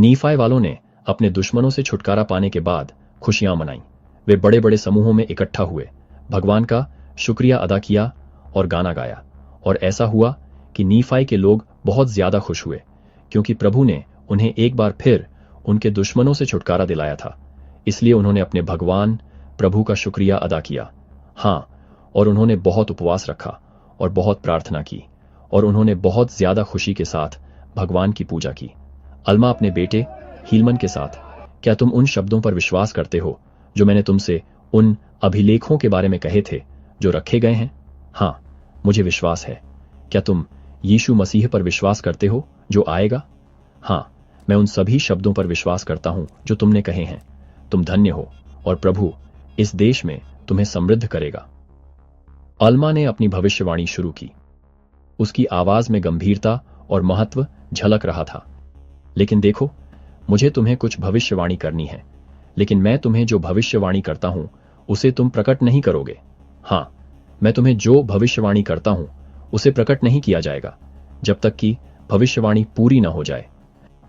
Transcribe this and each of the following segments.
नीफाई वालों ने अपने दुश्मनों से छुटकारा पाने के बाद खुशियां मनाई। वे बड़े बड़े समूहों में इकट्ठा हुए, भगवान का शुक्रिया अदा किया और गाना गाया। और ऐसा हुआ कि नीफाई के लोग बहुत ज्यादा खुश हुए, क्योंकि प्रभु ने उन्हें एक बार फिर उनके दुश्मनों से छुटकारा दिलाया था। इसलिए उन्होंने अपने भगवान प्रभु का शुक्रिया अदा किया। हाँ, और उन्होंने बहुत उपवास रखा और बहुत प्रार्थना की, और उन्होंने बहुत ज्यादा खुशी के साथ भगवान की पूजा की। अल्मा अपने बेटे हीलमन के साथ, क्या तुम उन शब्दों पर विश्वास करते हो जो मैंने तुमसे उन अभिलेखों के बारे में कहे थे जो रखे गए हैं? हाँ, मुझे विश्वास है। क्या तुम यीशु मसीह पर विश्वास करते हो जो आएगा? हाँ, मैं उन सभी शब्दों पर विश्वास करता हूं जो तुमने कहे हैं। तुम धन्य हो और प्रभु इस देश में तुम्हें समृद्ध करेगा। अल्मा ने अपनी भविष्यवाणी शुरू की। उसकी आवाज में गंभीरता और महत्व झलक रहा था। लेकिन देखो, मुझे तुम्हें कुछ भविष्यवाणी करनी है, लेकिन मैं तुम्हें जो भविष्यवाणी करता हूं उसे तुम प्रकट नहीं करोगे। हाँ, मैं तुम्हें जो भविष्यवाणी करता हूं उसे प्रकट नहीं किया जाएगा जब तक कि भविष्यवाणी पूरी न हो जाए।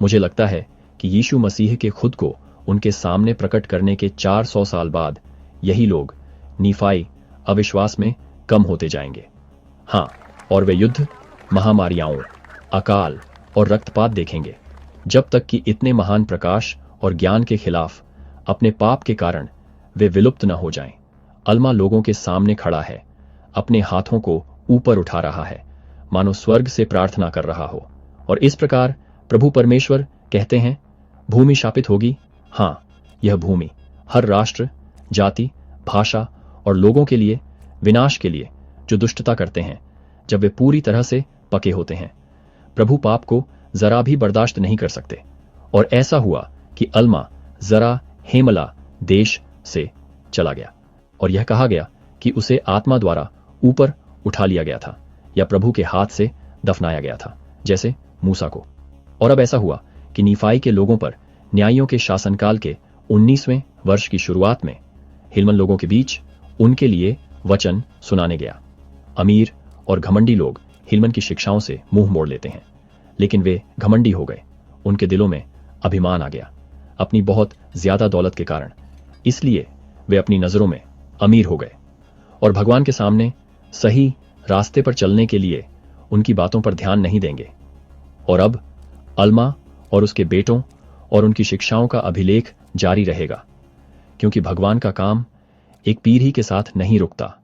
मुझे लगता है कि यीशु मसीह के खुद को उनके सामने प्रकट करने के 400 साल बाद यही लोग नीफाई अविश्वास में कम होते जाएंगे। हाँ, और वे युद्ध, महामारियाओं, अकाल और रक्तपात देखेंगे, जब तक कि इतने महान प्रकाश और ज्ञान के खिलाफ अपने पाप के कारण वे विलुप्त न हो जाएं। अल्मा लोगों के सामने खड़ा है, अपने हाथों को ऊपर उठा रहा है, मानो स्वर्ग से प्रार्थना कर रहा हो। और इस प्रकार प्रभु परमेश्वर कहते हैं, भूमि शापित होगी। हाँ, यह भूमि हर राष्ट्र, जाति, भाषा और लोगों के लिए, विनाश के लिए जो दुष्टता करते हैं, जब वे पूरी तरह से पके होते हैं। प्रभु पाप को जरा भी बर्दाश्त नहीं कर सकते। और ऐसा हुआ कि अल्मा जरा हेमला देश से चला गया, और यह कहा गया कि उसे आत्मा द्वारा ऊपर उठा लिया गया था, या प्रभु के हाथ से दफनाया गया था, जैसे मूसा को। और अब ऐसा हुआ कि नीफाई के लोगों पर न्यायियों के शासनकाल के 19वें वर्ष की शुरुआत में हिलमन लोगों के बीच उनके लिए वचन सुनाने गया। अमीर और घमंडी लोग हिलमन की शिक्षाओं से मुंह मोड़ लेते हैं, लेकिन वे घमंडी हो गए। उनके दिलों में अभिमान आ गया अपनी बहुत ज्यादा दौलत के कारण। इसलिए वे अपनी नजरों में अमीर हो गए और भगवान के सामने सही रास्ते पर चलने के लिए उनकी बातों पर ध्यान नहीं देंगे। और अब अल्मा और उसके बेटों और उनकी शिक्षाओं का अभिलेख जारी रहेगा, क्योंकि भगवान का काम एक पीढ़ी के साथ नहीं रुकता,